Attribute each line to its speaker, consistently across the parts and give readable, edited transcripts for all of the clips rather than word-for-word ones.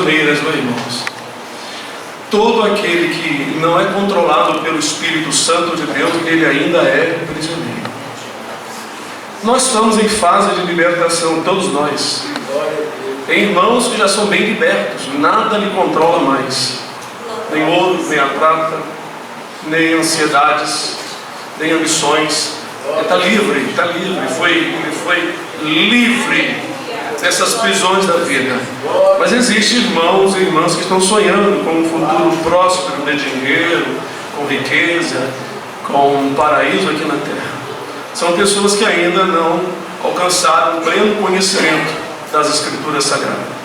Speaker 1: prisioneiras, meus irmãos. Todo aquele que não é controlado pelo Espírito Santo de Deus, ele ainda é prisioneiro. Nós estamos em fase de libertação, todos nós. Tem irmãos que já são bem libertos, nada lhe controla mais. Nem ouro, nem a prata, nem ansiedades, nem ambições. Ele está livre, ele foi livre dessas prisões da vida. Mas existem irmãos e irmãs que estão sonhando com um futuro próspero de dinheiro, com riqueza, com um paraíso aqui na terra. São pessoas que ainda não alcançaram o pleno conhecimento das Escrituras Sagradas.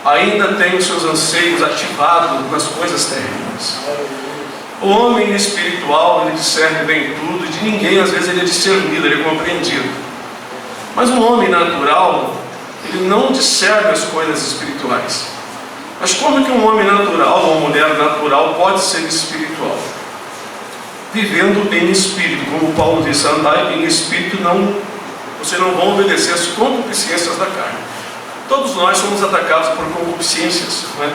Speaker 1: Ainda têm os seus anseios ativados nas coisas terrenas. O homem espiritual, ele discerne bem tudo, e de ninguém às vezes ele é discernido, ele é compreendido. Mas um homem natural, ele não discerne as coisas espirituais. Mas como que um homem natural ou uma mulher natural pode ser espiritual? Vivendo em espírito, como Paulo disse, andai em espírito, vocês não vão obedecer às concupiscências da carne. Todos nós somos atacados por concupiscências, né?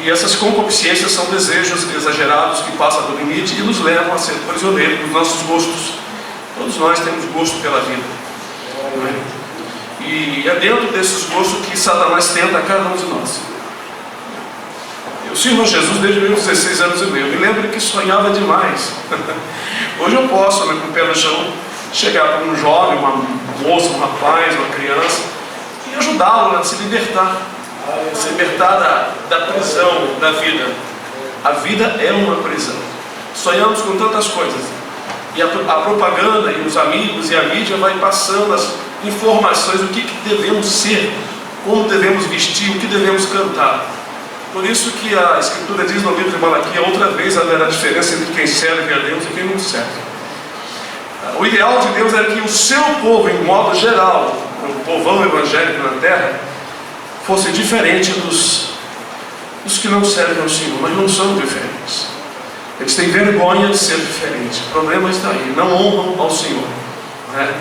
Speaker 1: E essas concupiscências são desejos exagerados que passam do limite e nos levam a ser prisioneiros dos nossos gostos. Todos nós temos gosto pela vida, né? E é dentro desses gostos que Satanás tenta a cada um de nós. Eu sirvo a Jesus desde meus 16 anos e meio. Eu me lembro que sonhava demais. Hoje eu posso, né, com o pé no chão, chegar para um jovem, uma moça, um rapaz, uma criança, e ajudá-lo a se libertar. Se libertar da prisão da vida. A vida é uma prisão. Sonhamos com tantas coisas. E a propaganda e os amigos e a mídia vai passando as informações do que devemos ser, como devemos vestir, o que devemos cantar. Por isso que a Escritura diz no livro de Malaquias, outra vez haverá a diferença entre quem serve a Deus e quem não serve. O ideal de Deus era que o seu povo, em modo geral, o povão evangélico na terra, fosse diferente dos que não servem ao Senhor, mas não são diferentes. Eles têm vergonha de ser diferentes. O problema está aí, não honram ao Senhor, né?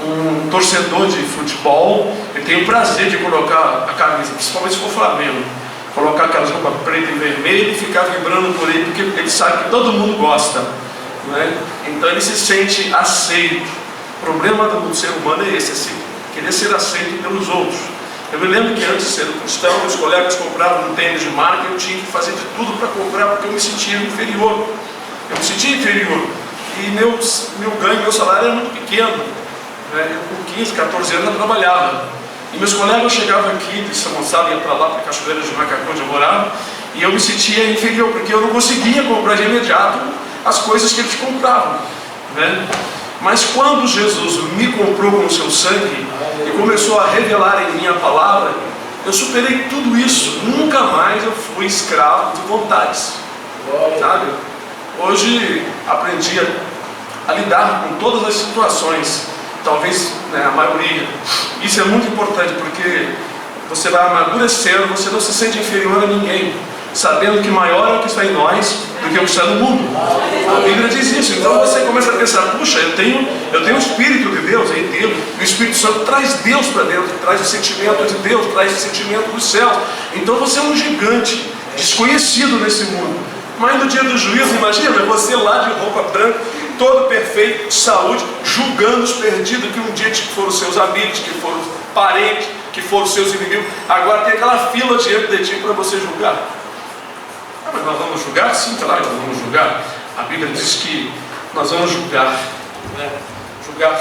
Speaker 1: Um torcedor de futebol, ele tem o prazer de colocar a camisa, principalmente se for Flamengo, colocar aquelas roupas preta e vermelha e ficar vibrando por ele, porque ele sabe que todo mundo gosta, né? Então ele se sente aceito. O problema do ser humano é esse, assim, querer ser aceito pelos outros. Eu me lembro que antes de ser cristão, meus colegas compravam um tênis de marca, eu tinha que fazer de tudo para comprar, porque eu me sentia inferior. Eu me sentia inferior. E meu ganho, meu salário era muito pequeno. Eu com 15, 14 anos eu trabalhava. E meus colegas chegavam aqui de São Gonçalo, iam para lá, para Cachoeira de Macacão, onde eu morava, e eu me sentia inferior, porque eu não conseguia comprar de imediato as coisas que eles compravam, né? Mas quando Jesus me comprou com o seu sangue e começou a revelar em mim a palavra, eu superei tudo isso. Nunca mais eu fui escravo de vontades, sabe? Hoje aprendi a lidar com todas as situações, talvez, né, a maioria. Isso é muito importante, porque você vai amadurecendo, você não se sente inferior a ninguém, sabendo que maior é o que está em nós do que o que está no mundo. A Bíblia diz isso. Então você começa a pensar, puxa, eu tenho o Espírito de Deus aí dentro. O Espírito Santo traz Deus para dentro, traz o sentimento de Deus, traz o sentimento dos céus. Então você é um gigante desconhecido nesse mundo. Mas no dia do juízo, imagina você lá de roupa branca, todo perfeito, de saúde, julgando os perdidos que um dia foram seus amigos, que foram parentes, que foram seus inimigos. Agora tem aquela fila diante de ti para você julgar. Mas nós vamos julgar? Sim, claro que nós vamos julgar. A Bíblia diz que nós vamos julgar, né? Julgar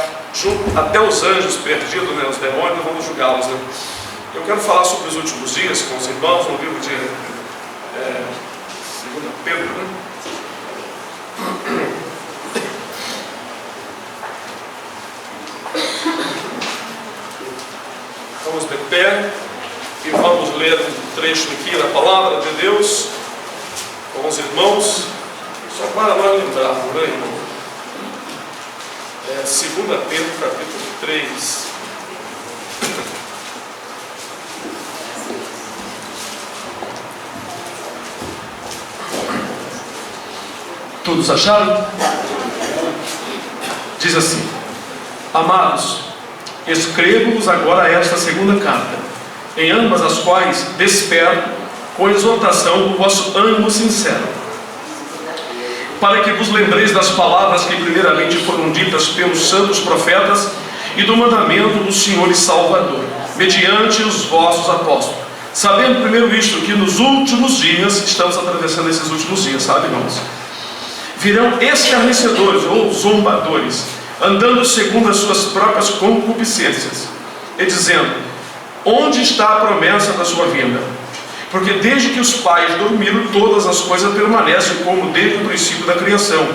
Speaker 1: até os anjos perdidos, né? Os demônios, nós vamos julgá-los, né? Eu quero falar sobre os últimos dias com os irmãos no livro de 2 Pedro, né? Vamos de pé e vamos ler um trecho aqui da palavra de Deus com os irmãos, só para nós lembrarmos, né, irmão? 2 Pedro, capítulo 3. Todos acharam? Diz assim: amados, escrevo-vos agora esta segunda carta, em ambas as quais desperto com exortação do vosso ânimo sincero, para que vos lembreis das palavras que primeiramente foram ditas pelos santos profetas e do mandamento do Senhor e Salvador, mediante os vossos apóstolos. Sabendo primeiro isto, que nos últimos dias, estamos atravessando esses últimos dias, sabe, irmãos? Virão escarnecedores ou zombadores, andando segundo as suas próprias concupiscências, e dizendo: onde está a promessa da sua vinda? Porque desde que os pais dormiram, todas as coisas permanecem como desde o princípio da criação.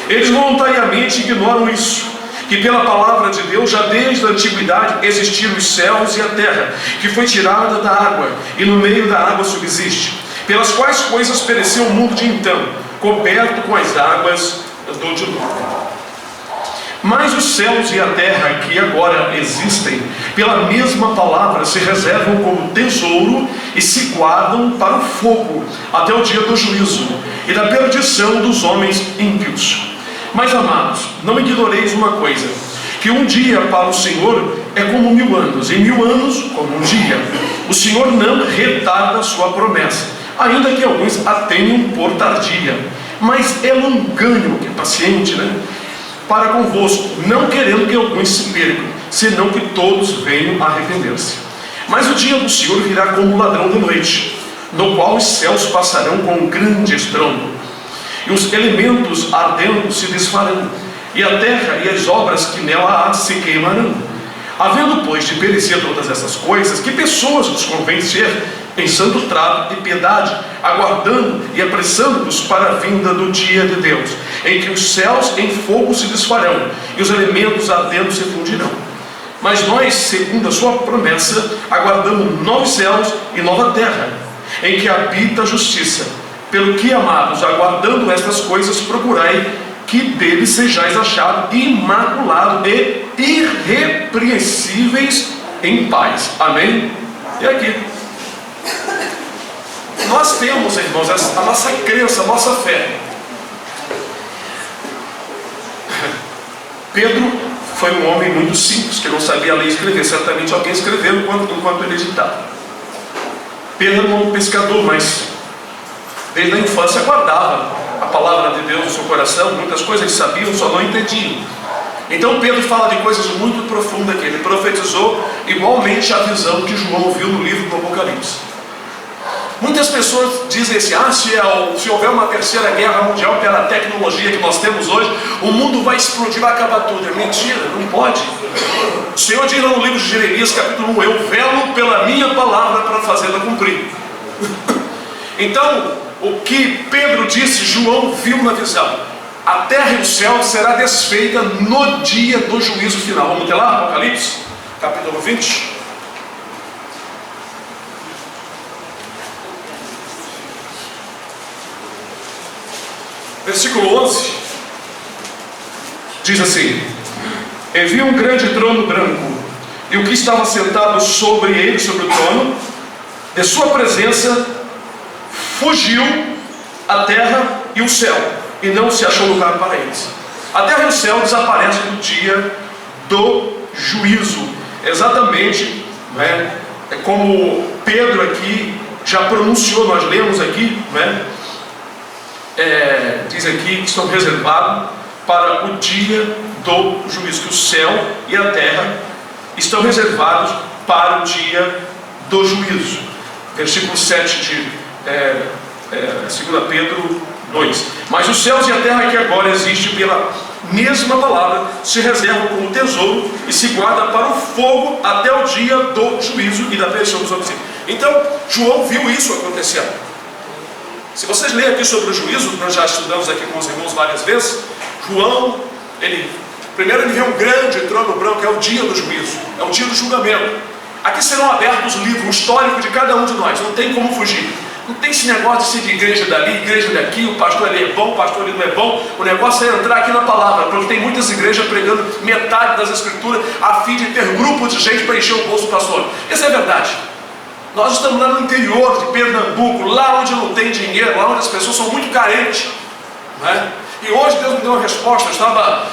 Speaker 1: Eles voluntariamente ignoram isso, que pela palavra de Deus, já desde a antiguidade, existiram os céus e a terra, que foi tirada da água, e no meio da água subsiste, pelas quais coisas pereceu o mundo de então, coberto com as águas do dilúvio. Mas os céus e a terra que agora existem, pela mesma palavra, se reservam como tesouro e se guardam para o fogo, até o dia do juízo e da perdição dos homens ímpios. Mas, amados, não ignoreis uma coisa, que um dia para o Senhor é como 1000 anos, e 1000 anos como um dia. O Senhor não retarda a sua promessa, ainda que alguns a tenham por tardia, mas é longânimo, que é paciente, para convosco, não querendo que alguns se percam, senão que todos venham a arrepender-se. Mas o dia do Senhor virá como ladrão de noite, no qual os céus passarão com um grande estrondo, e os elementos ardendo se desfarão, e a terra e as obras que nela há se queimarão. Havendo, pois, de perecer todas essas coisas, que pessoas nos convém ser em santo trato e piedade, aguardando e apressando-nos para a vinda do dia de Deus, em que os céus em fogo se desfarão, e os elementos ardendo se fundirão. Mas nós, segundo a sua promessa, aguardamos novos céus e nova terra, em que habita a justiça. Pelo que, amados, aguardando estas coisas, procurai que dele sejais achados imaculados e irrepreensíveis em paz. Amém? E aqui nós temos, irmãos, a nossa crença, a nossa fé. Pedro foi um homem muito simples, que não sabia ler e escrever. Certamente alguém escreveu enquanto ele editava. Pedro era um pescador, mas desde a infância guardava a palavra de Deus no seu coração. Muitas coisas ele sabia, só não entendia. Então Pedro fala de coisas muito profundas aqui. Ele profetizou igualmente a visão que João viu no livro do Apocalipse. Muitas pessoas dizem assim: se houver uma terceira guerra mundial pela tecnologia que nós temos hoje, o mundo vai explodir, vai acabar tudo. É mentira, não pode. O Senhor diz no livro de Jeremias, capítulo 1: eu velo pela minha palavra para fazê-la cumprir. Então, o que Pedro disse, João viu na visão: a terra e o céu será desfeita no dia do juízo final. Vamos ter lá, Apocalipse, capítulo 20. Versículo 11 diz assim: e vi um grande trono branco, e o que estava sentado sobre ele, sobre o trono, de sua presença fugiu a terra e o céu, e não se achou lugar para eles. A terra e o céu desaparecem no dia do juízo. Exatamente, é como Pedro aqui já pronunciou, nós lemos aqui, diz aqui que estão reservados para o dia do juízo, que o céu e a terra estão reservados para o dia do juízo. Versículo 7 de 2 Pedro 2: mas os céus e a terra que agora existem pela mesma palavra se reservam como tesouro e se guardam para o fogo até o dia do juízo e da perdição dos homens. Então João viu isso acontecendo. Se vocês lerem aqui sobre o juízo, nós já estudamos aqui com os irmãos várias vezes. João, primeiro ele vê um grande trono branco, é o dia do juízo, é o dia do julgamento. Aqui serão abertos os livros, o histórico de cada um de nós, não tem como fugir. Não tem esse negócio de ser de igreja dali, igreja daqui, o pastor ali é bom, o pastor ali não é bom. O negócio é entrar aqui na palavra, porque tem muitas igrejas pregando metade das escrituras a fim de ter grupo de gente para encher o bolso do pastor. Isso é verdade. Nós estamos lá no interior de Pernambuco, lá onde não tem dinheiro, lá onde as pessoas são muito carentes, E hoje Deus me deu uma resposta. Eu estava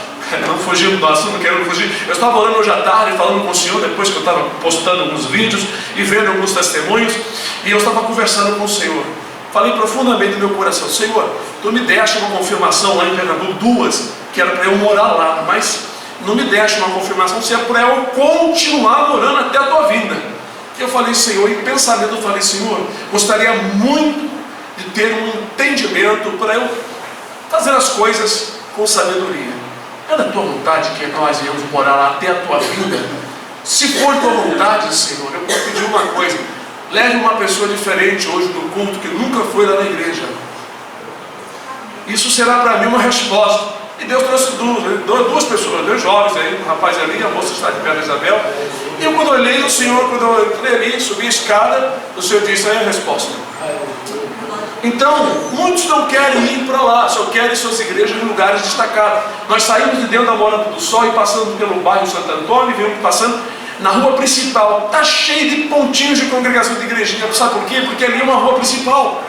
Speaker 1: Não fugindo do assunto, não quero fugir. Eu estava orando hoje à tarde, falando com o Senhor, depois que eu estava postando alguns vídeos e vendo alguns testemunhos, e eu estava conversando com o Senhor. Falei profundamente no meu coração: Senhor, Tu me deste uma confirmação lá em Pernambuco, 2, que era para eu morar lá, mas não me deste uma confirmação se é para eu continuar morando até a Tua vinda. Eu falei: Senhor, em pensamento eu falei: Senhor, gostaria muito de ter um entendimento para eu fazer as coisas com sabedoria. É da Tua vontade que nós viemos morar lá até a Tua vinda? Se for Tua vontade, Senhor, eu vou pedir uma coisa: leve uma pessoa diferente hoje no culto que nunca foi lá na igreja. Isso será para mim uma resposta. E Deus trouxe duas pessoas, 2 jovens aí, um rapaz ali, a moça está de pé da Isabel. E eu, quando olhei o Senhor, quando eu entrei ali, subi a escada, o Senhor disse: aí a resposta. Então, muitos não querem ir para lá, só querem suas igrejas em lugares destacados. Nós saímos de dentro da Morada do Sol e passando pelo bairro Santo Antônio, e viemos passando na rua principal. Está cheio de pontinhos de congregação de igrejinha. Sabe por quê? Porque ali é uma rua principal.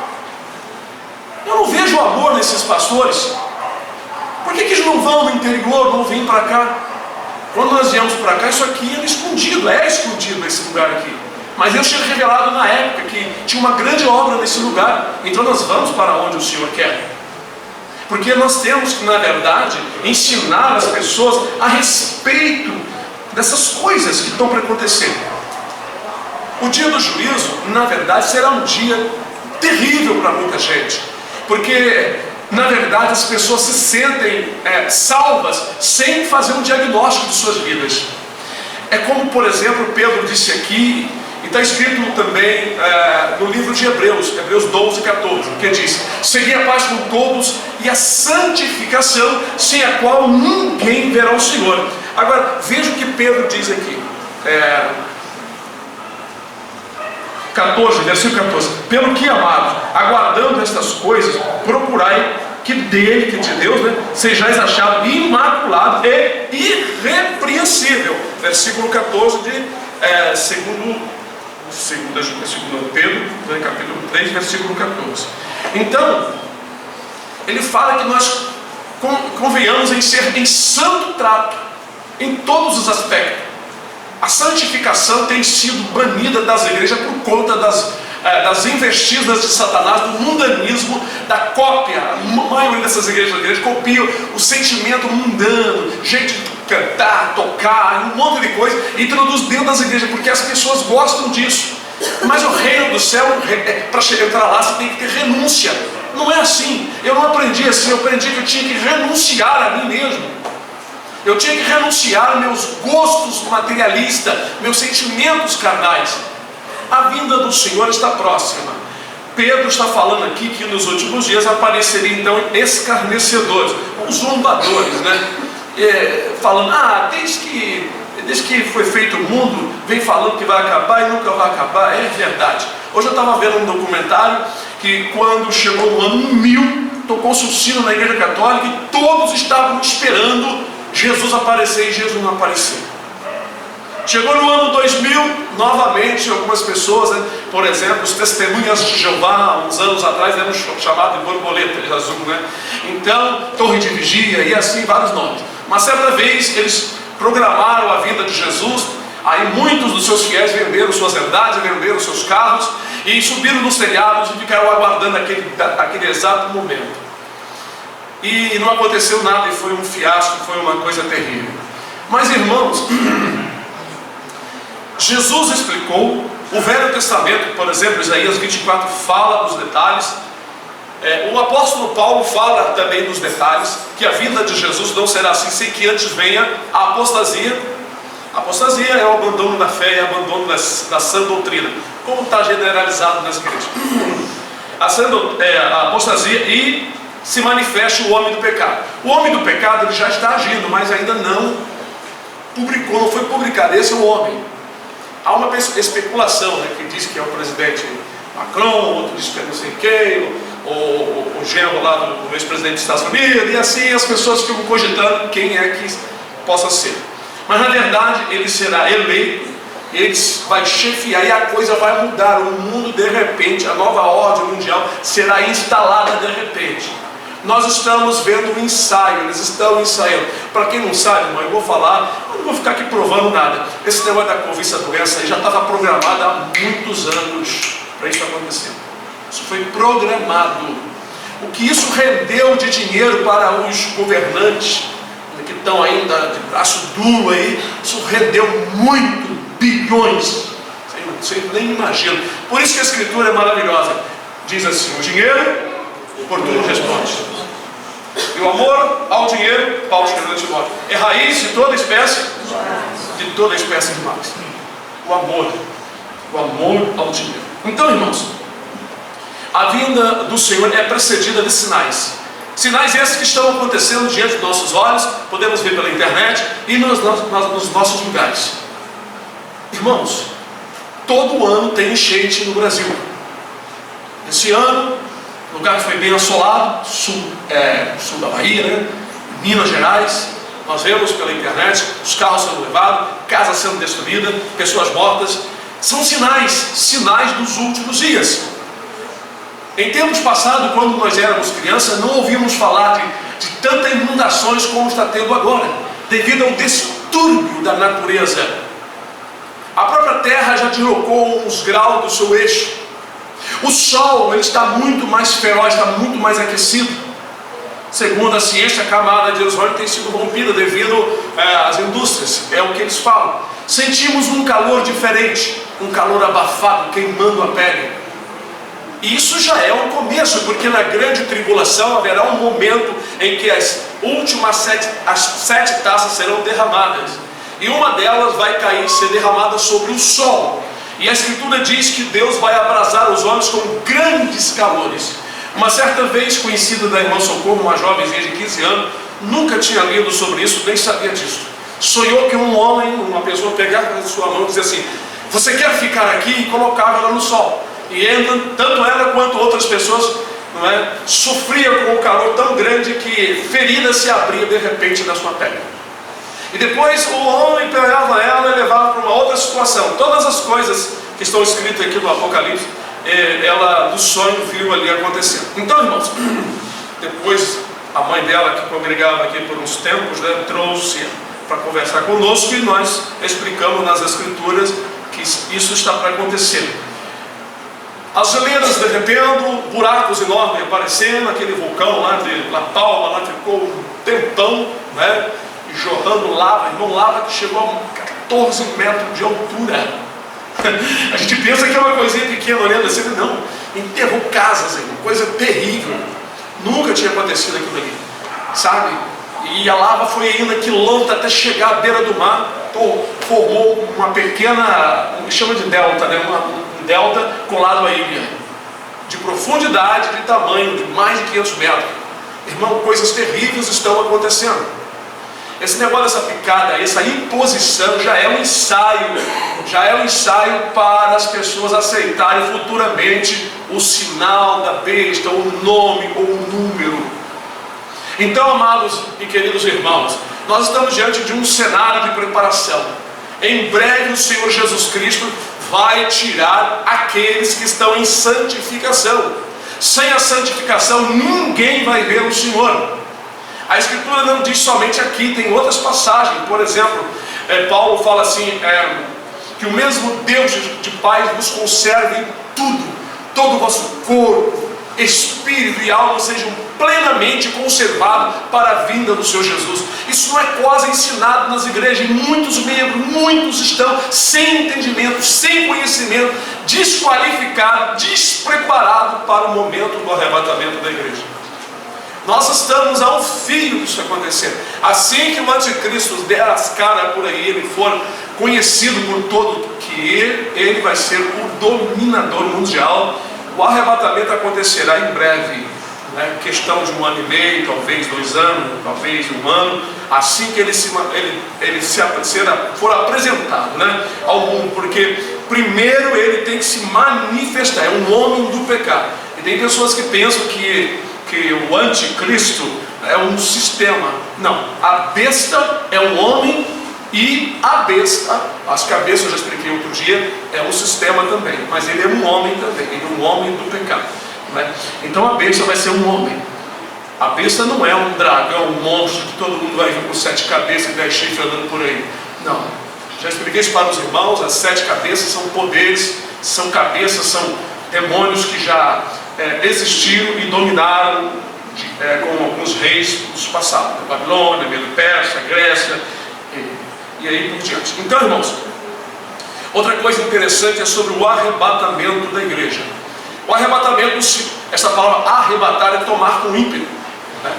Speaker 1: Eu não vejo amor nesses pastores. Por que eles não vão no interior, não vêm para cá? Quando nós viemos para cá, isso aqui era escondido, é escondido esse lugar aqui. Mas Deus tinha revelado na época que tinha uma grande obra nesse lugar. Então nós vamos para onde o Senhor quer. Porque nós temos que, na verdade, ensinar as pessoas a respeito dessas coisas que estão para acontecer. O dia do juízo, na verdade, será um dia terrível para muita gente. Porque, na verdade, as pessoas se sentem salvas sem fazer um diagnóstico de suas vidas. É como, por exemplo, Pedro disse aqui, e está escrito também no livro de Hebreus 12, 14, que diz: segui a paz com todos e a santificação, sem a qual ninguém verá o Senhor. Agora, veja o que Pedro diz aqui. 14, versículo 14: pelo que, amados, aguardando estas coisas, procurai que dele, que de Deus, sejais achado imaculado e irrepreensível. Versículo 14 de segundo Pedro, capítulo 3, versículo 14. Então, ele fala que nós convenhamos em ser em santo trato, em todos os aspectos. A santificação tem sido banida das igrejas por conta das investidas de Satanás, do mundanismo, da cópia. A maioria dessas igrejas copiam o sentimento mundano, jeito de cantar, tocar, um monte de coisa, e introduz dentro das igrejas, porque as pessoas gostam disso. Mas o reino do céu, para entrar lá, você tem que ter renúncia. Não é assim. Eu não aprendi assim. Eu aprendi que eu tinha que renunciar a mim mesmo. Eu tinha que renunciar meus gostos materialistas, meus sentimentos carnais. A vinda do Senhor está próxima. Pedro está falando aqui que nos últimos dias apareceriam então escarnecedores, os zombadores, falando: desde que foi feito o mundo, vem falando que vai acabar e nunca vai acabar. É verdade. Hoje eu estava vendo um documentário que, quando chegou no ano 1000, tocou-se o sino na igreja católica e todos estavam esperando Jesus aparecer, e Jesus não apareceu. Chegou no ano 2000, novamente, algumas pessoas, por exemplo, os testemunhas de Jeová, uns anos atrás, eram chamados de borboleta de azul, Então, torre de vigia, e assim, vários nomes. Uma certa vez, eles programaram a vinda de Jesus, aí muitos dos seus fiéis venderam suas herdades, venderam seus carros, e subiram nos telhados e ficaram aguardando aquele exato momento. E não aconteceu nada, e foi um fiasco, foi uma coisa terrível. Mas, irmãos, Jesus explicou. O Velho Testamento, por exemplo, Isaías 24 fala dos detalhes. O apóstolo Paulo fala também dos detalhes, que a vinda de Jesus não será assim sem que antes venha a apostasia. A apostasia é o abandono da fé e o abandono da sã doutrina, como está generalizado nas igrejas. A apostasia, e se manifesta o homem do pecado. O homem do pecado, ele já está agindo, mas ainda não publicou, não foi publicado. Esse é o homem. Há uma especulação, que diz que é o presidente Macron, outro diz que é não sei quem, o genro lá do ex-presidente dos Estados Unidos, e assim as pessoas ficam cogitando quem é que possa ser. Mas na verdade ele será eleito, ele vai chefiar e a coisa vai mudar. O mundo, de repente, a nova ordem mundial será instalada de repente. Nós estamos vendo um ensaio, eles estão ensaiando. Para quem não sabe, irmão, eu vou falar, eu não vou ficar aqui provando nada. Esse negócio da Covid, essa doença aí já estava programado há muitos anos para isso acontecer. Isso foi programado. O que isso rendeu de dinheiro para os governantes, que estão ainda de braço duro aí, isso rendeu muito, bilhões. Você nem imagina. Por isso que a Escritura é maravilhosa. Diz assim: o dinheiro por tudo responde. E o amor ao dinheiro, Paulo escreveu a Timóteo, é raiz de toda espécie de males. O amor ao dinheiro. Então, irmãos, a vinda do Senhor é precedida de sinais. Sinais esses que estão acontecendo diante dos nossos olhos, podemos ver pela internet e nos nossos lugares. Irmãos, todo ano tem enchente no Brasil. Esse ano, o lugar que foi bem assolado, sul da Bahia, né? Minas Gerais, nós vemos pela internet os carros sendo levados, casas sendo destruídas, pessoas mortas. São sinais dos últimos dias. Em tempos passados, quando nós éramos crianças, não ouvimos falar de tantas inundações como está tendo agora, devido ao distúrbio da natureza. A própria terra já deslocou uns graus do seu eixo. O sol ele está muito mais feroz, está muito mais aquecido. Segundo a ciência, a camada de ozônio tem sido rompida devido às indústrias, é o que eles falam. Sentimos um calor diferente, um calor abafado, queimando a pele. E isso já é um começo, porque na grande tribulação haverá um momento em que as sete taças serão derramadas. E uma delas vai ser derramada sobre o sol. E a Escritura diz que Deus vai abrasar os homens com grandes calores. Uma certa vez, conhecida da irmã Socorro, uma jovenzinha de 15 anos, nunca tinha lido sobre isso, nem sabia disso. Sonhou que um homem, uma pessoa, pegava na sua mão e dizia assim: você quer ficar aqui? E colocava ela no sol. E tanto ela quanto outras pessoas sofriam com o calor tão grande que ferida se abria de repente na sua pele. E depois o homem pegava ela e levava para uma outra situação. Todas as coisas que estão escritas aqui no Apocalipse, ela do sonho viu ali acontecendo. Então, irmãos, depois a mãe dela, que congregava aqui por uns tempos, trouxe para conversar conosco e nós explicamos nas Escrituras que isso está para acontecer. As geleiras derretendo, buracos enormes aparecendo, aquele vulcão lá de La Palma lá ficou um tempão, jorrando lava, irmão, lava que chegou a 14 metros de altura. A gente pensa que é uma coisinha pequena olhando assim, não, enterrou casas, uma coisa terrível. Nunca tinha acontecido aquilo ali, sabe? E a lava foi ainda quilômetros até chegar à beira do mar, formou uma pequena, chama de delta, um delta colado à ilha, de profundidade, de tamanho, de mais de 500 metros. Irmão, coisas terríveis estão acontecendo. Esse negócio dessa picada, essa imposição já é um ensaio para as pessoas aceitarem futuramente o sinal da besta, o nome ou o número. Então, amados e queridos irmãos, nós estamos diante de um cenário de preparação. Em breve o Senhor Jesus Cristo vai tirar aqueles que estão em santificação. Sem a santificação ninguém vai ver o Senhor. A Escritura não diz somente aqui, tem outras passagens. Por exemplo, Paulo fala assim, que o mesmo Deus de paz vos conserve tudo, todo o vosso corpo, espírito e alma sejam plenamente conservados para a vinda do Senhor Jesus. Isso não é quase ensinado nas igrejas. Muitos membros, muitos estão sem entendimento, sem conhecimento, desqualificados, despreparados para o momento do arrebatamento da igreja. Nós estamos a um fio disso acontecer. Assim que o anticristo der as caras por aí, ele for conhecido por todo, que ele vai ser o dominador mundial, o arrebatamento acontecerá em breve, questão de 1 ano e meio, talvez 2 anos, talvez 1 ano, assim que ele for apresentado ao mundo, porque primeiro ele tem que se manifestar, é um homem do pecado. E tem pessoas que pensam que o anticristo é um sistema. Não, a besta é um homem e a besta, as cabeças eu já expliquei outro dia, é um sistema também, mas ele é um homem também, ele é um homem do pecado, Então a besta vai ser um homem. A besta não é um dragão, um monstro que todo mundo vai ver com 7 cabeças e 10 chifres andando por aí. Não. Já expliquei isso para os irmãos. As 7 cabeças são poderes, são cabeças, são demônios que já existiram e dominaram com alguns reis dos passados. Babilônia, Medo-Persa, Grécia e aí por diante. Então, irmãos, outra coisa interessante é sobre o arrebatamento da igreja. O arrebatamento, essa palavra arrebatar é tomar com ímpeto, né?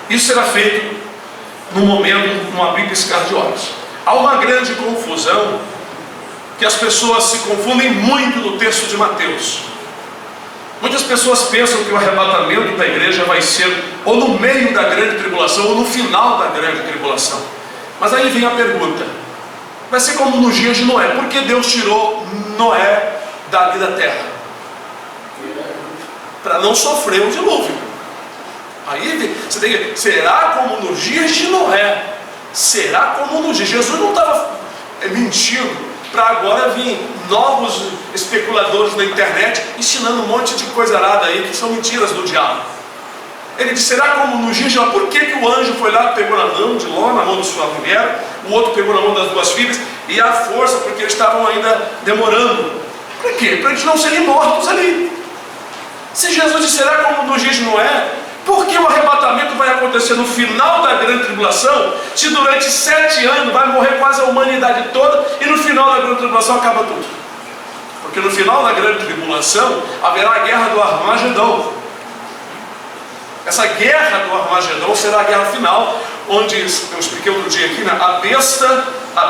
Speaker 1: Isso será feito num momento, num abrir e piscar de olhos. Há uma grande confusão, que as pessoas se confundem muito no texto de Mateus. Muitas pessoas pensam que o arrebatamento da igreja vai ser ou no meio da grande tribulação ou no final da grande tribulação. Mas aí vem a pergunta: vai ser como nos dias de Noé? Por que Deus tirou Noé dali da terra? Para não sofrer o dilúvio. Aí você tem que, será como nos dias de Noé? Será como nos dias? Jesus não estava mentindo para agora vir novos especuladores na internet ensinando um monte de coisa arada aí, que são mentiras do diabo. Ele disse: será como nos dias de Ló? Por que o anjo foi lá, pegou na mão de Ló, na mão de sua mulher, o outro pegou na mão das 2 filhas, e a força, porque eles estavam ainda demorando. Para quê? Para eles não serem mortos ali. Se Jesus disse: será como nos dias de Noé? Por que o arrebatamento vai acontecer no final da grande tribulação, se durante 7 anos vai morrer quase a humanidade toda, e no final da grande tribulação acaba tudo? Porque no final da grande tribulação haverá a guerra do Armagedão. Essa guerra do Armagedão será a guerra final, onde, eu expliquei outro dia aqui, né? A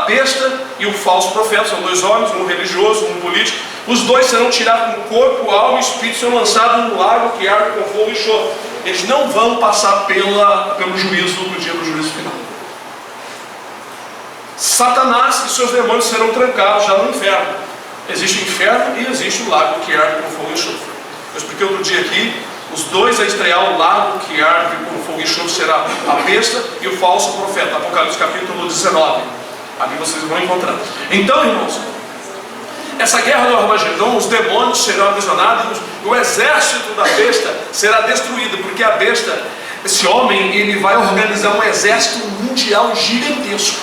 Speaker 1: besta e o falso profeta, são 2 homens, um religioso, um político. Os 2 serão tirados do corpo, alma e espírito, serão lançados no lago que arde com fogo e enxofre. Eles não vão passar pelo juízo no dia do juízo final. Satanás e seus demônios serão trancados já no inferno. Existe o inferno e existe o lago que arde com fogo e enxofre. Eu expliquei outro dia aqui. Os 2 a estrear o lago que arde com fogo e enxofre será a besta e o falso profeta. Apocalipse capítulo 19. Ali vocês vão encontrar. Então, irmãos, essa guerra do Armagedão, os demônios serão aprisionados e o exército da besta será destruído, porque a besta, esse homem, ele vai organizar um exército mundial gigantesco.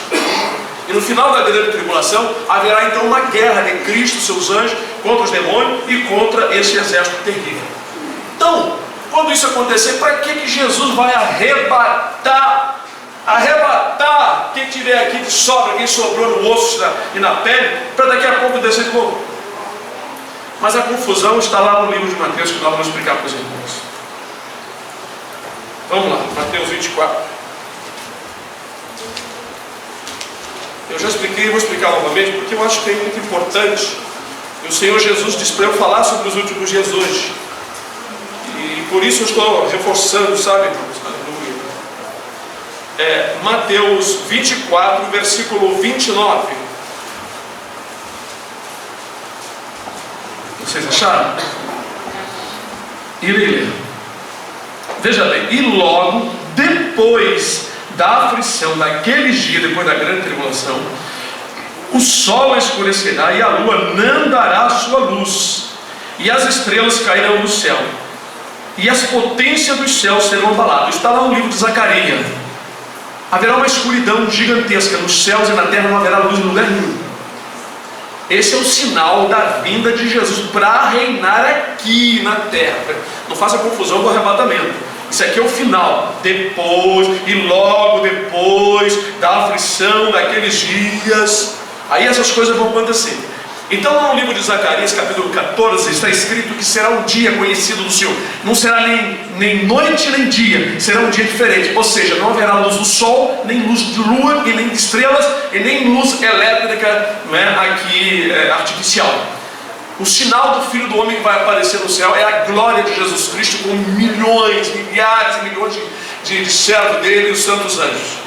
Speaker 1: E no final da grande tribulação haverá então uma guerra de Cristo, seus anjos, contra os demônios e contra esse exército terrível. Então, quando isso acontecer, para que Jesus vai arrebatar quem tiver aqui de sobra, quem sobrou no osso e na pele, para daqui a pouco descer de novo? Mas a confusão está lá no livro de Mateus, que nós vamos explicar para os irmãos. Vamos lá, Mateus 24. Eu já expliquei e vou explicar novamente, porque eu acho que é muito importante. E o Senhor Jesus disse para eu falar sobre os últimos dias hoje. E por isso eu estou reforçando, sabe, irmãos? Mateus 24, versículo 29. Vocês acharam? E lê. Veja bem: e logo depois da aflição daqueles dias, depois da grande tribulação, o sol escurecerá e a lua não dará a sua luz, e as estrelas cairão do céu, e as potências dos céus serão abaladas. Está lá no livro de Zacarias. Haverá uma escuridão gigantesca nos céus e na terra, não haverá luz em lugar nenhum. Esse é o sinal da vinda de Jesus para reinar aqui na terra. Não faça confusão com o arrebatamento. Isso aqui é o final. Depois e logo depois da aflição daqueles dias, aí essas coisas vão acontecer. Então, no livro de Zacarias, capítulo 14, está escrito que será um dia conhecido do Senhor. Não será nem noite nem dia, será um dia diferente. Ou seja, não haverá luz do sol, nem luz de lua, e nem de estrelas, e nem luz elétrica, não é, aqui artificial. O sinal do Filho do Homem que vai aparecer no céu é a glória de Jesus Cristo, com milhões, milhares e milhões de servos dele e os santos anjos.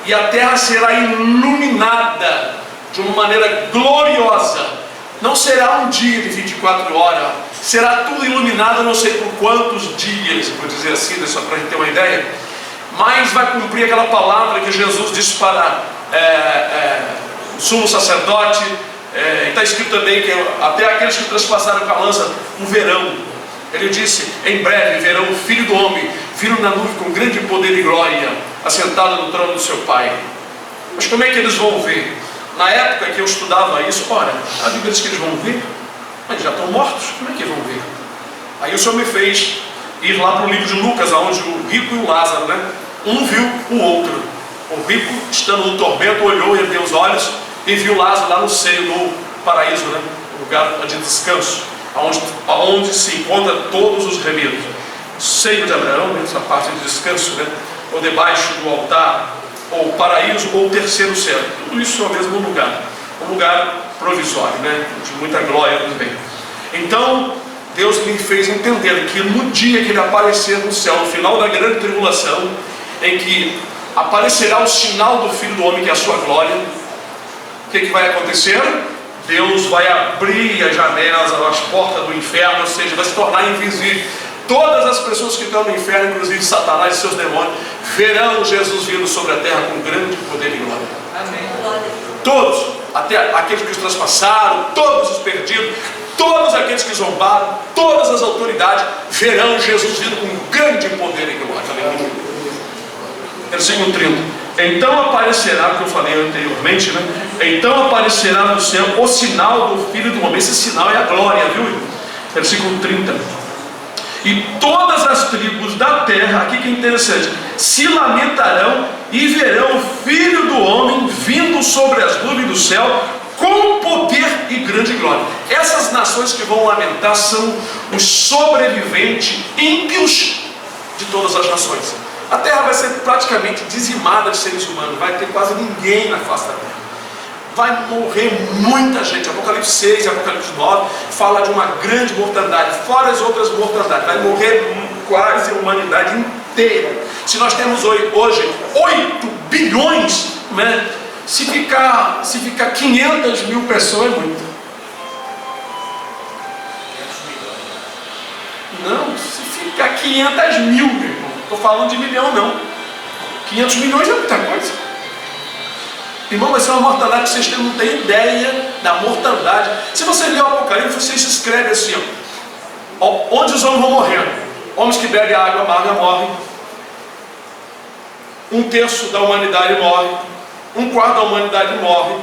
Speaker 1: E a terra será iluminada de uma maneira gloriosa. Não será um dia de 24 horas, será tudo iluminado, não sei por quantos dias, vou dizer assim, só para a gente ter uma ideia, mas vai cumprir aquela palavra que Jesus disse para o sumo sacerdote. Está escrito também que até aqueles que transpassaram com a lança o verão. Ele disse: em breve verão o Filho do Homem vindo na nuvem com grande poder e glória, assentado no trono do seu Pai. Mas como é que eles vão ver? Na época que eu estudava isso, ora, a Bíblia diz que eles vão ver, mas já estão mortos, como é que vão ver? Aí o Senhor me fez ir lá para o livro de Lucas, onde o rico e o Lázaro, né? Um viu o outro. O rico, estando no tormento, olhou e ergueu os olhos e viu Lázaro lá no seio, no paraíso, né? O lugar de descanso, onde se encontra todos os remidos. O seio de Abraão, essa parte de descanso, né? Ou debaixo do altar, ou paraíso, ou o terceiro céu. Tudo isso é o mesmo lugar. Um lugar provisório, né? De muita glória também. Então, Deus me fez entender que no dia que Ele aparecer no céu, no final da grande tribulação, em que aparecerá o sinal do Filho do Homem, que é a sua glória, o que vai acontecer? Deus vai abrir as janelas, as portas do inferno, ou seja, vai se tornar invisível. Todas as pessoas que estão no inferno, inclusive Satanás e seus demônios, verão Jesus vindo sobre a terra com grande poder e glória. Amém. Todos, até aqueles que os transpassaram, todos os perdidos, todos aqueles que zombaram, todas as autoridades, verão Jesus vindo com grande poder e glória. Amém. Versículo 30. Então aparecerá, que eu falei anteriormente, né? Então aparecerá no céu o sinal do Filho do Homem. Esse sinal é a glória, viu? Versículo 30. E todas as tribos da terra, aqui que é interessante, se lamentarão e verão o Filho do Homem vindo sobre as nuvens do céu com poder e grande glória. Essas nações que vão lamentar são os sobreviventes ímpios de todas as nações. A terra vai ser praticamente dizimada de seres humanos, vai ter quase ninguém na face da terra. Vai morrer muita gente. Apocalipse 6 e Apocalipse 9 fala de uma grande mortandade, fora as outras mortandades. Vai morrer quase a humanidade inteira. Se nós temos hoje 8 bilhões, né? Se ficar 500 mil pessoas é muito. Não, se ficar 500 mil, meu irmão. Estou falando de milhão, não. 500 milhões é muita coisa. Irmão, vai ser uma mortandade que vocês não têm ideia da mortandade. Se você ler o Apocalipse, você se escreve assim, ó, onde os homens vão morrendo. Homens que bebem água amarga morrem. 1/3 da humanidade morre. 1/4 da humanidade morre.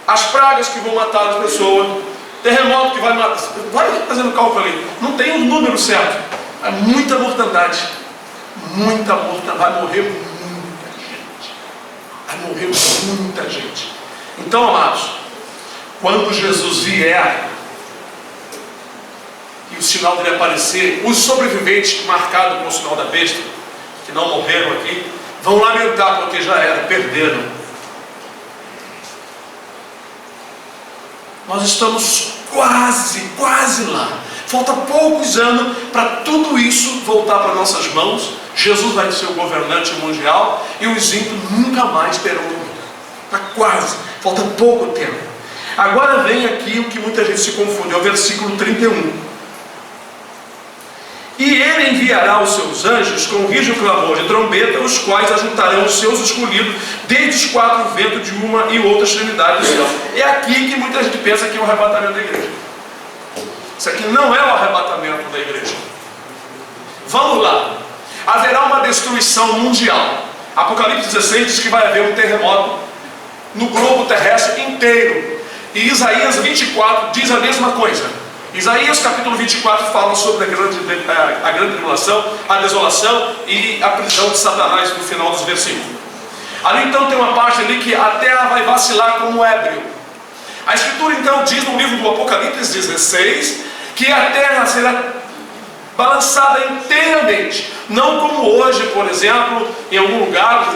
Speaker 1: As pragas que vão matar as pessoas. Terremoto que vai matar. Vai fazendo cálculo ali. Não tem um número certo. É muita mortandade. Muita mortandade. Vai morrer muita gente. Vai morrer muita gente. Então, amados, quando Jesus vier e o sinal dele aparecer, os sobreviventes marcados com o sinal da besta, que não morreram aqui, vão lamentar porque já era, perderam. Nós estamos quase lá. Falta poucos anos para tudo isso voltar para nossas mãos. Jesus vai ser o governante mundial e os ímpios nunca mais terão domínio. Está quase, falta pouco tempo. Agora vem aqui o que muita gente se confunde, é o versículo 31. E ele enviará os seus anjos com rígido clamor de trombeta, os quais ajuntarão os seus escolhidos desde os 4 ventos de uma e outra extremidade do céu. É aqui que muita gente pensa que é o arrebatamento da igreja. Isso aqui não é o arrebatamento da igreja. Vamos lá. Haverá uma destruição mundial. Apocalipse 16 diz que vai haver um terremoto no globo terrestre inteiro. E Isaías 24 diz a mesma coisa. Isaías capítulo 24 fala sobre a grande tribulação, a desolação e a prisão de Satanás no final dos versículos. Ali então tem uma parte ali que a terra vai vacilar como ébrio. A escritura então diz no livro do Apocalipse 16 que a terra será balançada inteiramente, não como hoje, por exemplo, em algum lugar,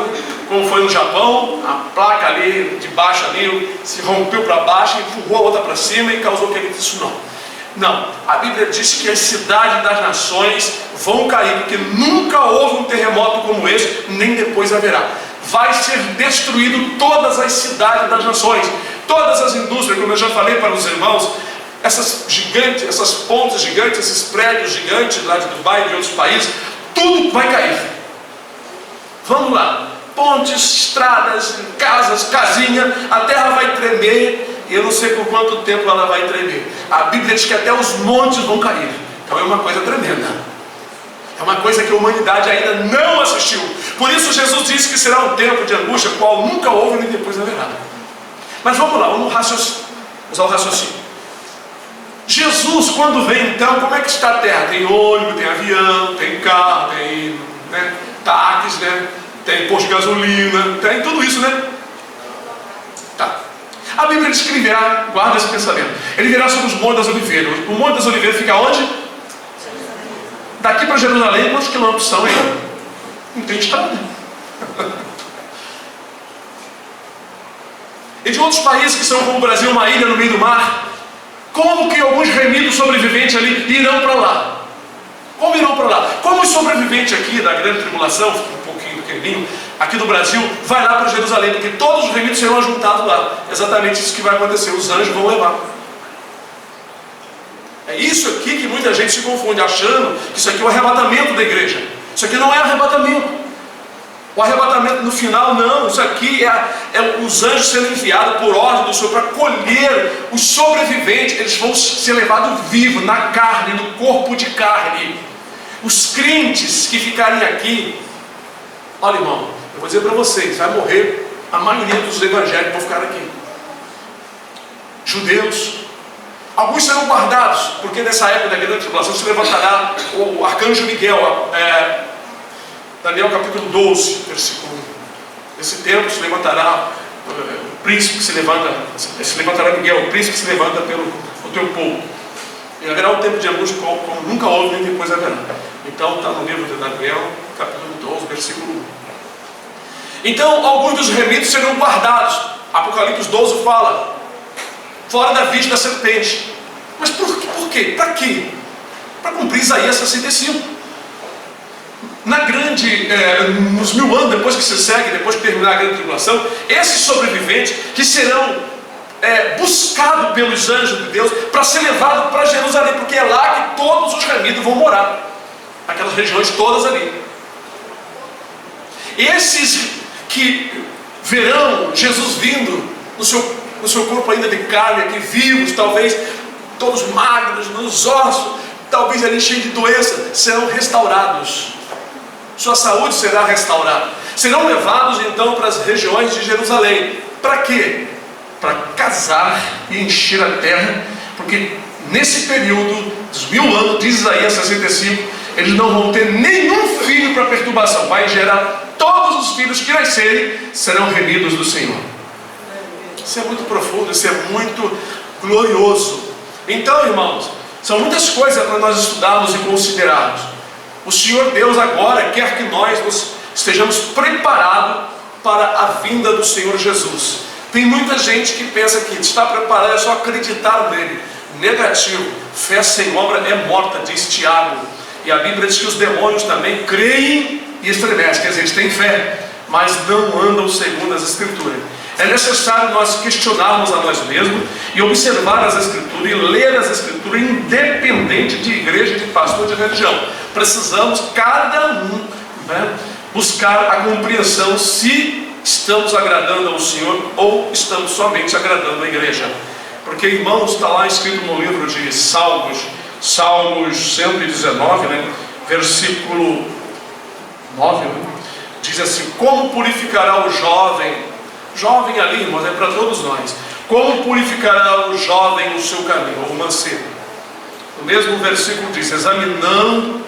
Speaker 1: como foi no Japão, a placa ali de baixo ali se rompeu para baixo, empurrou a outra para cima e causou aquele tsunami. Não, a Bíblia diz que as cidades das nações vão cair, porque nunca houve um terremoto como esse, nem depois haverá. Vai ser destruído todas as cidades das nações, todas as indústrias, como eu já falei para os irmãos, essas gigantes, essas pontes gigantes, esses prédios gigantes lá de Dubai e de outros países, tudo vai cair. Vamos lá, pontes, estradas, casas, casinha, a terra vai tremer. E eu não sei por quanto tempo ela vai tremer. A Bíblia diz que até os montes vão cair. Então é uma coisa tremenda.
Speaker 2: É uma coisa que a humanidade ainda não assistiu. Por isso Jesus disse que será um tempo de angústia, qual nunca houve nem depois haverá. Mas vamos lá, vamos usar o raciocínio. Jesus, quando vem então, como é que está a terra? Tem ônibus, tem avião, tem carro, tem táxi, tem posto de gasolina, tem tudo isso, né? Tá. A Bíblia diz que ele virá, guarda esse pensamento, ele virá sobre os Montes das Oliveiras. O Monte das Oliveiras fica onde? Daqui para Jerusalém, quantos quilômetros são aí? Não tem estrada. E de outros países que são como o Brasil, uma ilha no meio do mar, como que alguns remidos sobreviventes ali irão para lá? Como irão para lá? Como os sobreviventes aqui da grande tribulação, um pouquinho pequenininho, aqui do Brasil, vai lá para Jerusalém, porque todos os remidos serão ajuntados lá. Exatamente isso que vai acontecer, os anjos vão levar. É isso aqui que muita gente se confunde, achando que isso aqui é o arrebatamento da igreja. Isso aqui não é arrebatamento. O arrebatamento no final, não. Isso aqui é os anjos sendo enviados por ordem do Senhor para colher os sobreviventes. Eles vão ser levados vivos, na carne, no corpo de carne. Os crentes que ficarem aqui, olha, irmão, eu vou dizer para vocês, vai morrer a maioria dos evangélicos vão ficar aqui. Judeus. Alguns serão guardados, porque nessa época da grande tribulação se levantará o arcanjo Miguel, Daniel capítulo 12, versículo 1. Nesse tempo se levantará o príncipe que se levantará Miguel, o príncipe que se levanta pelo teu povo. E haverá um tempo de angústia como nunca houve, nem depois haverá. Então está no livro de Daniel, capítulo 12, versículo 1. Então alguns dos remidos serão guardados. Apocalipse 12 fala, fora da vista da serpente. Mas por quê? Para quê? Para cumprir Isaías 65. Nos 1000 anos, depois que se segue, depois que terminar a grande tribulação, esses sobreviventes que serão buscados pelos anjos de Deus para ser levados para Jerusalém, porque é lá que todos os remidos vão morar, aquelas regiões todas ali. Esses que verão Jesus vindo no seu corpo ainda de carne, aqui vivos, talvez todos magros, nos ossos, talvez ali cheios de doença, serão restaurados. Sua saúde será restaurada. Serão levados então para as regiões de Jerusalém. Para quê? Para casar e encher a terra, porque nesse período dos 1000 anos, diz Isaías 65, eles não vão ter nenhum filho para perturbação. Vai gerar todos os filhos que nascerem serão remidos do Senhor. Isso é muito profundo, isso é muito glorioso. Então, irmãos, são muitas coisas para nós estudarmos e considerarmos. O Senhor Deus agora quer que nós estejamos preparados para a vinda do Senhor Jesus. Tem muita gente que pensa que está preparado é só acreditar nele. Negativo. Fé sem obra é morta, diz Tiago. E a Bíblia diz que os demônios também creem e estremecem. Quer dizer, eles têm fé, mas não andam segundo as Escrituras. É necessário nós questionarmos a nós mesmos e observar as Escrituras e ler as Escrituras, independente de igreja, de pastor, de religião. Precisamos, cada um, buscar a compreensão se estamos agradando ao Senhor ou estamos somente agradando a igreja. Porque, irmãos, está lá escrito no livro de Salmos 119, versículo 9, diz assim: como purificará o jovem ali, irmãos, é para todos nós, como purificará o jovem o seu caminho, ou o mancebo? O mesmo versículo diz, examinando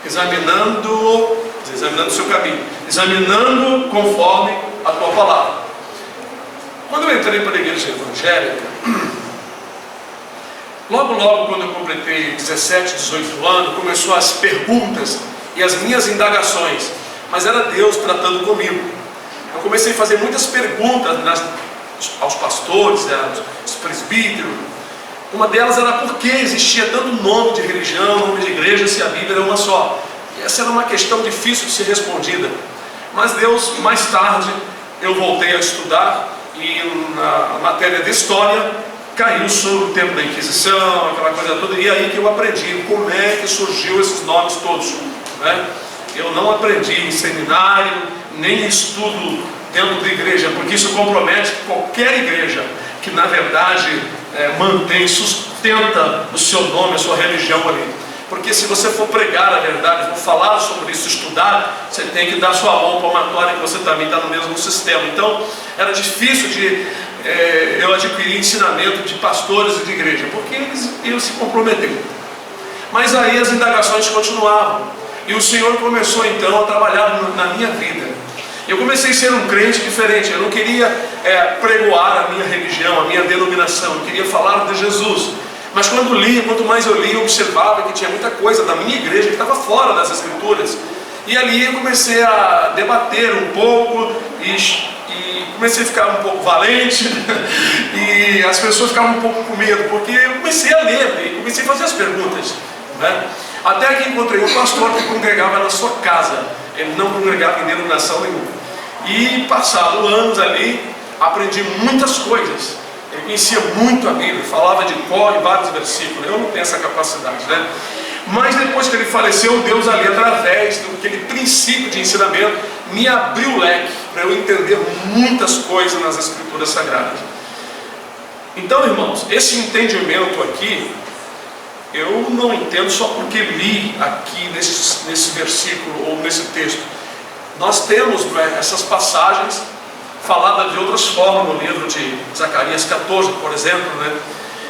Speaker 2: o seu caminho, examinando conforme a tua palavra. Quando eu entrei para a igreja evangélica, logo quando eu completei 17, 18 anos, começou as perguntas e as minhas indagações, mas era Deus tratando comigo. Eu comecei a fazer muitas perguntas aos pastores, aos presbíteros. Uma delas era por que existia tanto nome de religião, nome de igreja, se a Bíblia era uma só. E essa era uma questão difícil de ser respondida. Mas Deus, mais tarde, eu voltei a estudar e na matéria de história caiu sobre o tempo da Inquisição, aquela coisa toda, e aí que eu aprendi como é que surgiu esses nomes todos. Eu não aprendi em seminário, nem em estudo dentro da igreja, porque isso compromete qualquer igreja que na verdade mantém, sustenta o seu nome, a sua religião ali. Porque se você for pregar a verdade, for falar sobre isso, estudar, você tem que dar sua mão palmatória, que você também está no mesmo sistema. Então, era difícil de eu adquirir ensinamento de pastores e de igreja, porque eles iam se comprometer. Mas aí as indagações continuavam. E o Senhor começou então a trabalhar na minha vida. Eu comecei a ser um crente diferente. Eu não queria pregoar a minha religião, a minha denominação. Eu queria falar de Jesus. Mas quando lia, quanto mais eu lia, eu observava que tinha muita coisa da minha igreja que estava fora das Escrituras. E ali eu comecei a debater um pouco e comecei a ficar um pouco valente. E as pessoas ficavam um pouco com medo, porque eu comecei a ler e comecei a fazer as perguntas, né? Até que encontrei um pastor que congregava na sua casa. Ele não congregava em denominação nenhuma. E passados anos ali, aprendi muitas coisas. Ele conhecia muito a Bíblia, falava de cor em vários versículos. Eu não tenho essa capacidade, né? Mas depois que ele faleceu, Deus ali, através daquele princípio de ensinamento, me abriu o leque para eu entender muitas coisas nas Escrituras Sagradas. Então, irmãos, esse entendimento aqui, eu não entendo só porque li aqui nesse versículo ou nesse texto. Nós temos essas passagens faladas de outras formas no livro de Zacarias 14, por exemplo, né?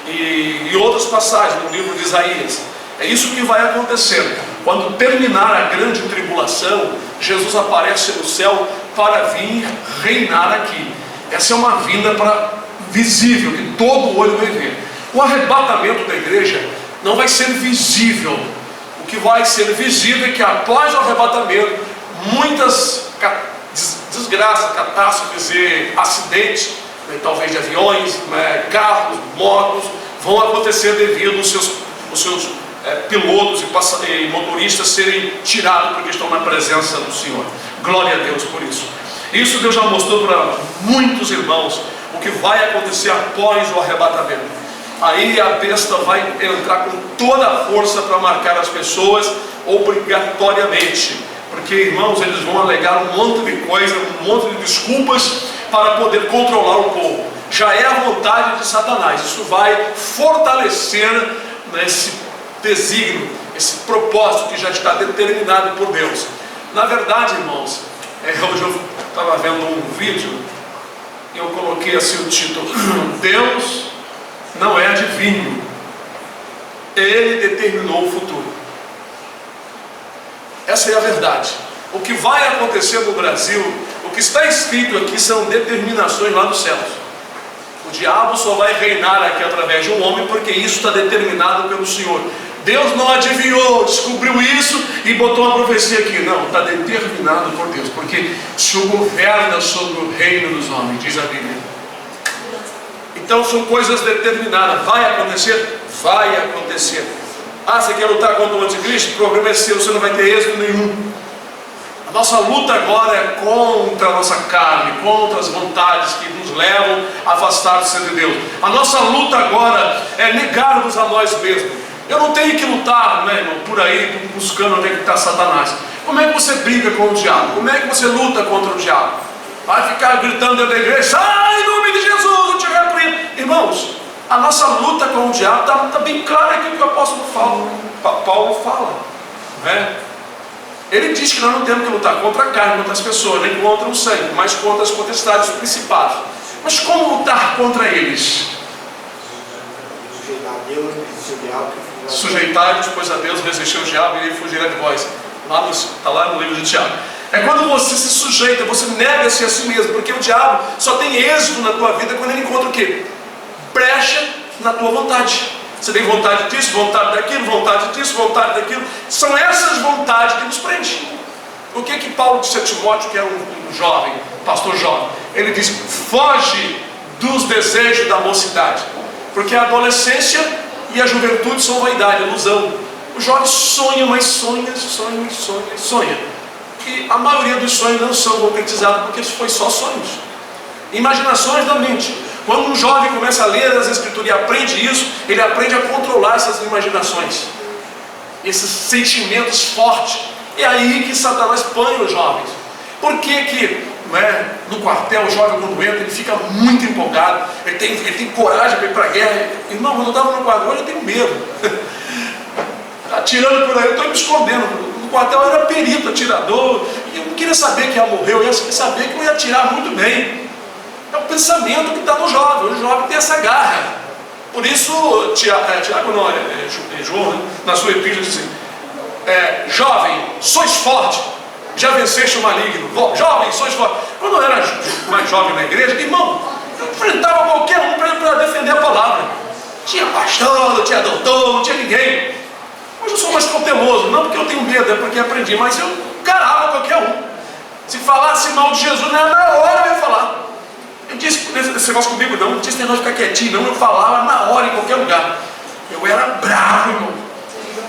Speaker 2: E outras passagens no livro de Isaías. É isso que vai acontecer. Quando terminar a grande tribulação, Jesus aparece no céu para vir reinar aqui. Essa é uma vinda visível, que todo olho vai ver. O arrebatamento da igreja não vai ser visível. O que vai ser visível é que após o arrebatamento, muitas desgraças, catástrofes e acidentes, talvez de aviões, carros, motos, vão acontecer devido aos seus pilotos e motoristas serem tirados porque estão na presença do Senhor. Glória a Deus por isso. Isso Deus já mostrou para muitos irmãos o que vai acontecer após o arrebatamento. Aí a besta vai entrar com toda a força para marcar as pessoas obrigatoriamente. Porque, irmãos, eles vão alegar um monte de coisa, um monte de desculpas para poder controlar o povo. Já é a vontade de Satanás. Isso vai fortalecer esse desígnio, esse propósito que já está determinado por Deus. Na verdade, irmãos, hoje eu estava vendo um vídeo e eu coloquei assim o título: Deus não é adivinho, Ele determinou o futuro. Essa é a verdade. O que vai acontecer no Brasil, o que está escrito aqui são determinações lá dos céus. O diabo só vai reinar aqui através de um homem, porque isso está determinado pelo Senhor. Deus não adivinhou, descobriu isso e botou uma profecia aqui. Não, está determinado por Deus, porque o Senhor governa sobre o reino dos homens, diz a Bíblia. Então são coisas determinadas. Vai acontecer? Vai acontecer. Ah, você quer lutar contra o anticristo? O problema é seu, você não vai ter êxito nenhum. A nossa luta agora é contra a nossa carne, contra as vontades que nos levam a afastar-se de Deus. A nossa luta agora é negarmos a nós mesmos. Eu não tenho que lutar, né, irmão, por aí buscando onde é que está Satanás. Como é que você briga com o diabo? Como é que você luta contra o diabo? Vai ficar gritando dentro da igreja: sai em nome de Jesus, eu te repreendo. Irmãos, a nossa luta com o diabo está bem clara aqui que o apóstolo Paulo fala, né? Ele diz que nós não temos que lutar contra a carne, contra as pessoas, nem contra o sangue, mas contra as potestades principais. Mas como lutar contra eles? Sujeitai-vos, pois a Deus, resistiu o diabo e ele fugirá de vós. Está lá no livro de Tiago. É quando você se sujeita, você nega-se a si mesmo, porque o diabo só tem êxito na tua vida quando ele encontra o quê? Brecha na tua vontade. Você tem vontade disso, vontade daquilo, vontade disso, vontade daquilo. São essas vontades que nos prendem. O que Paulo disse a Timóteo, que era um jovem, pastor jovem? Ele disse: foge dos desejos da mocidade, porque a adolescência e a juventude são vaidade, ilusão. O jovem sonha, mas sonha. E a maioria dos sonhos não são concretizados, porque isso foi só sonhos, imaginações da mente. Quando um jovem começa a ler as Escrituras e aprende isso, ele aprende a controlar essas imaginações, esses sentimentos fortes. É aí que Satanás põe os jovens. Por que no quartel o jovem, quando entra, ele fica muito empolgado, ele tem coragem para ir para a guerra? Irmão, quando eu estava no quartel, hoje eu tenho medo. atirando por aí, eu estou me escondendo. No quartel eu era perito, atirador, e eu não queria saber que ia morrer, eu ia saber que eu ia atirar muito bem. É o pensamento que está no jovem, o jovem tem essa garra. Por isso, Tiago não, João, né, na sua epístola diz assim, jovem, sois forte, já venceste o maligno. Jovem, sois forte. Quando eu era mais jovem na igreja, irmão, eu enfrentava qualquer um para defender a palavra. Tinha pastor, não tinha doutor, não tinha ninguém. Hoje eu sou mais cauteloso, não porque eu tenho medo, é porque aprendi, mas eu encarava qualquer um. Se falasse mal de Jesus, na hora eu ia falar. Eu disse esse negócio comigo, não tinha esse negócio de ficar quietinho, não, eu falava na hora, em qualquer lugar. Eu era bravo, irmão.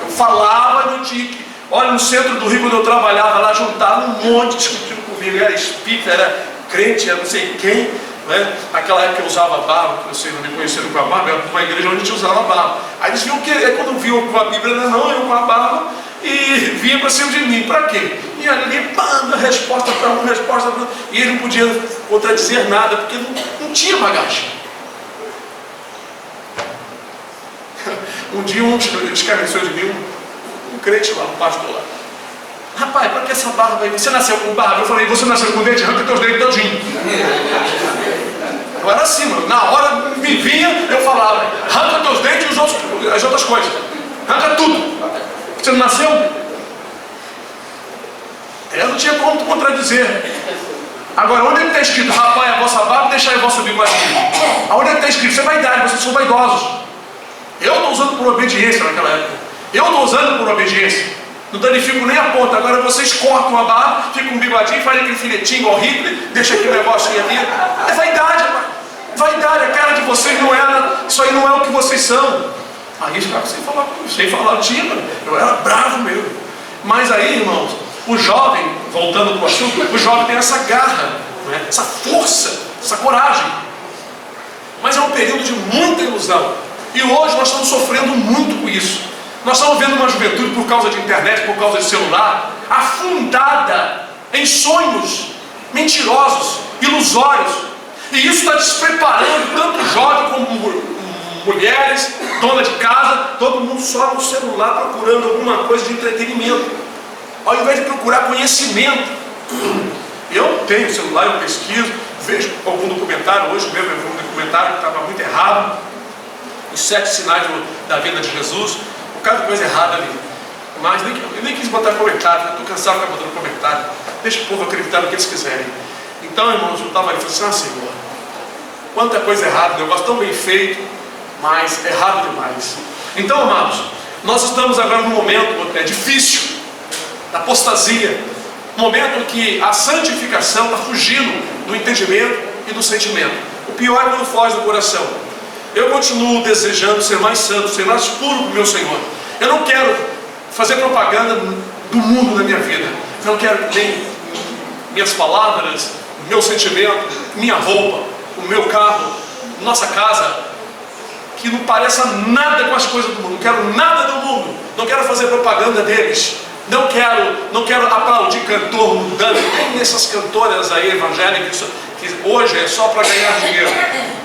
Speaker 2: Eu falava no tique. Olha, no centro do Rio, quando eu trabalhava lá, juntava um monte discutindo comigo. Era espírita, era crente, era não sei quem. Né? Naquela época eu usava barba, vocês não me conheceram com a barba, era uma igreja onde a gente usava barba. Aí eles viam que, quando viam com a Bíblia na mão, eu com a barba, e vinha para cima de mim. Para quê? E ali, pá, resposta para um, resposta para outro. E ele não podia contradizer nada, porque não tinha bagagem. Um dia um escarneceu de mim, um crente lá, um pastor lá. Rapaz, para que essa barba aí? Você nasceu com barba? Eu falei, você nasceu com dente? Arranca teus dentes todinho. Eu era assim, mano. Na hora me vinha, eu falava, arranca teus dentes e as outras coisas. Arranca tudo. Você não nasceu? Eu não tinha como contradizer. Agora, onde é que está escrito, rapaz, a vossa barba, deixai a vossa bigode? Aonde é que está escrito? Isso é vaidade, vocês são vaidosos. Eu estou usando por obediência naquela época. Eu estou usando por obediência. Não danifico nem a ponta. Agora vocês cortam a barba, ficam um bigodinho, fazem aquele filetinho igual Hitler, deixa aquele negocinho ali. É vaidade, rapaz. Vaidade, a cara de vocês não é, isso aí não é o que vocês são. Aí os caras sem falar, tinha, eu era bravo mesmo. Mas aí, irmãos, o jovem, voltando para o assunto, o jovem tem essa garra, né? Essa força, essa coragem. Mas é um período de muita ilusão. E hoje nós estamos sofrendo muito com isso. Nós estamos vendo uma juventude, por causa de internet, por causa de celular, afundada em sonhos mentirosos, ilusórios. E isso está despreparando tanto jovem como mulheres, dona de casa, todo mundo só no celular procurando alguma coisa de entretenimento, ao invés de procurar conhecimento. Eu tenho celular, eu pesquiso, vejo algum documentário, hoje mesmo eu vi um documentário que estava muito errado, os 7 sinais da vida de Jesus. Cada coisa errada ali. Mas eu nem quis botar comentário, estou cansado de ficar botando comentário. Deixa o povo acreditar no que eles quiserem. Então, irmãos, eu estava ali e falei assim, Senhor, quanta coisa errada, um negócio tão bem feito, mas errado demais. Então, amados, nós estamos agora num momento difícil, da apostasia, um momento que a santificação está fugindo do entendimento e do sentimento. O pior é quando foge do coração. Eu continuo desejando ser mais santo, ser mais puro para o meu Senhor. Eu não quero fazer propaganda do mundo na minha vida. Eu não quero nem minhas palavras, meu sentimento, minha roupa, o meu carro, nossa casa, que não pareça nada com as coisas do mundo. Não quero nada do mundo. Não quero fazer propaganda deles. Não quero aplaudir cantor mundano. Tem essas cantoras aí evangélicas que hoje é só para ganhar dinheiro.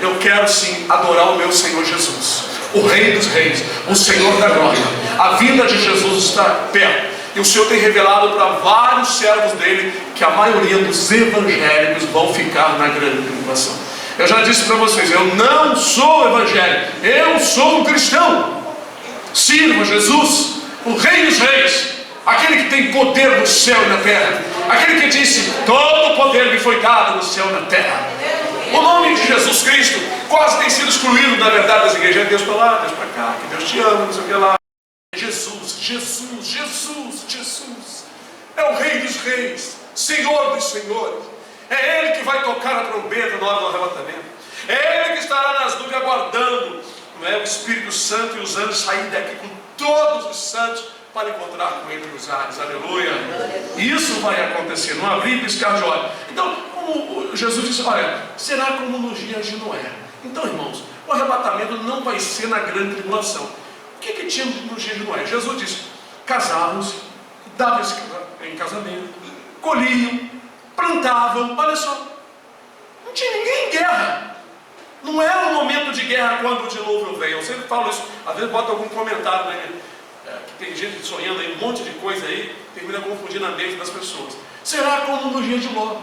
Speaker 2: Eu quero sim adorar o meu Senhor Jesus, o Rei dos Reis, o Senhor da Glória. A vinda de Jesus está perto. E o Senhor tem revelado para vários servos dele que a maioria dos evangélicos vão ficar na grande tribulação. Eu já disse para vocês, eu não sou evangélico, eu sou um cristão. Sirvo a Jesus, o Rei dos Reis, aquele que tem poder no céu e na terra, aquele que disse, todo o poder me foi dado no céu e na terra. O nome de Jesus Cristo quase tem sido excluído da verdade das igrejas. Deus para lá, Deus para cá, que Deus te ama, não sei o que lá. Jesus, Jesus, Jesus, Jesus é o Rei dos Reis, Senhor dos Senhores. É Ele que vai tocar a trombeta na hora do arrebatamento. É Ele que estará nas nuvens aguardando, não é, o Espírito Santo e os anjos sair daqui com todos os santos para encontrar com Ele nos ares. Aleluia. Isso vai acontecer, não abrir e piscar de olhos. Então, como Jesus disse, olha, será como nos dias de Noé. Então, irmãos, o arrebatamento não vai ser na grande tribulação. O que tinha nos dias de Noé? Jesus disse, casavam-se, davam em casamento, colhiam, plantavam, olha só, não tinha ninguém em guerra. Não era um momento de guerra quando o dilúvio veio. Eu sempre falo isso, às vezes bota algum comentário, né, que tem gente sonhando aí um monte de coisa aí, termina confundindo a mente das pessoas. Será como no dia de Ló?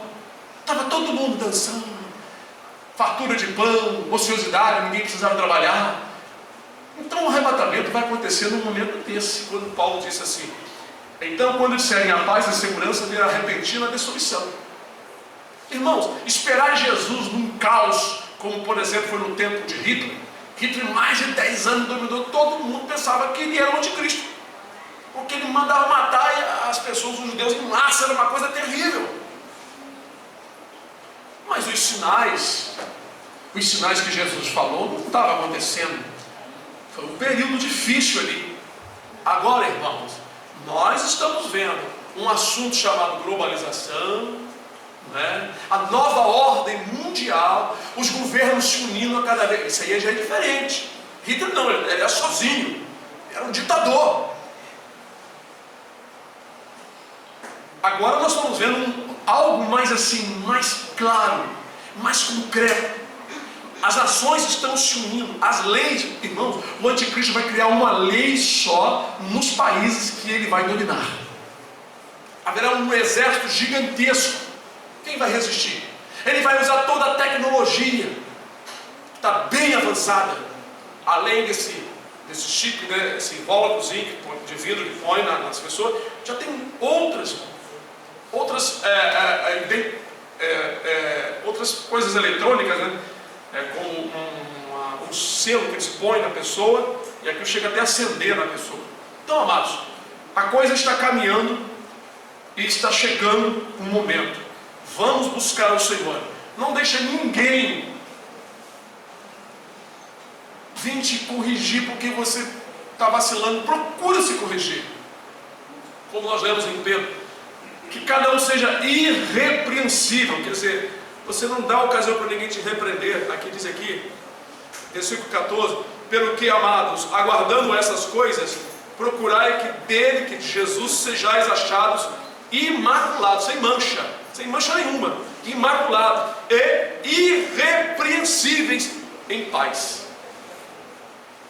Speaker 2: Estava todo mundo dançando, fartura de pão, ociosidade, ninguém precisava trabalhar. Então o arrebatamento vai acontecer num momento desse, quando Paulo disse assim: então quando disserem a paz e a segurança, virá repentina destruição. Irmãos, esperar Jesus num caos, como por exemplo foi no tempo de Hitler. Hitler mais de 10 anos dominou, todo mundo pensava que ele era o anticristo, porque ele mandava matar as pessoas, os judeus em massa, era uma coisa terrível. Mas os sinais que Jesus falou não estavam acontecendo. Foi um período difícil ali. Agora, irmãos, nós estamos vendo um assunto chamado globalização, né? A nova ordem mundial, os governos se unindo a cada vez. Isso aí já é diferente. Hitler não, ele era sozinho, era um ditador. Agora nós estamos vendo algo mais assim, mais claro, mais concreto. As nações estão se unindo, as leis, irmãos, o anticristo vai criar uma lei só nos países que ele vai dominar. Haverá um exército gigantesco. Quem vai resistir? Ele vai usar toda a tecnologia, que está bem avançada, além desse chip, né, esse invólucrozinho de vidro que põe nas pessoas, já tem outras coisas eletrônicas, né? Como um selo que eles põem na pessoa, e aquilo chega até a acender na pessoa. Então, amados, a coisa está caminhando e está chegando um momento. Vamos buscar o Senhor. Não deixa ninguém vir te corrigir porque você está vacilando. Procura se corrigir. Como nós lemos em Pedro, que cada um seja irrepreensível. Quer dizer, você não dá ocasião para ninguém te repreender. Aqui diz aqui, versículo 14: pelo que, amados, aguardando essas coisas, procurai que dele, que de Jesus, sejais achados imaculados, sem mancha nenhuma, imaculados e irrepreensíveis em paz.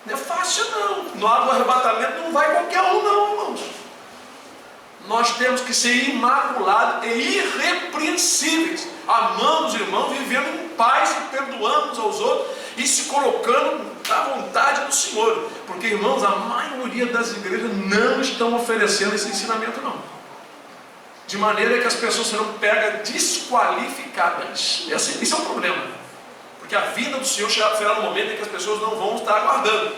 Speaker 2: Não é fácil não. No ato do arrebatamento não vai qualquer um não, irmãos. Nós temos que ser imaculados e irrepreensíveis, amando os irmãos, vivendo em paz e perdoando uns aos outros e se colocando à vontade do Senhor. Porque, irmãos, a maioria das igrejas não estão oferecendo esse ensinamento não. De maneira que as pessoas serão pegas desqualificadas. Esse é um problema. Porque a vinda do Senhor será no momento em que as pessoas não vão estar aguardando.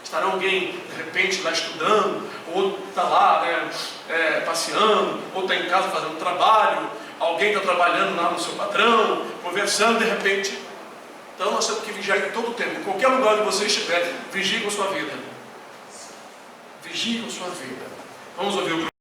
Speaker 2: Estará alguém, de repente, lá estudando, ou está lá, né, passeando, ou está em casa fazendo trabalho, alguém está trabalhando lá no seu patrão, conversando, de repente. Então nós temos que vigiar em todo o tempo. Em qualquer lugar onde você estiver, vigie com a sua vida. Vigie com a sua vida. Vamos ouvir o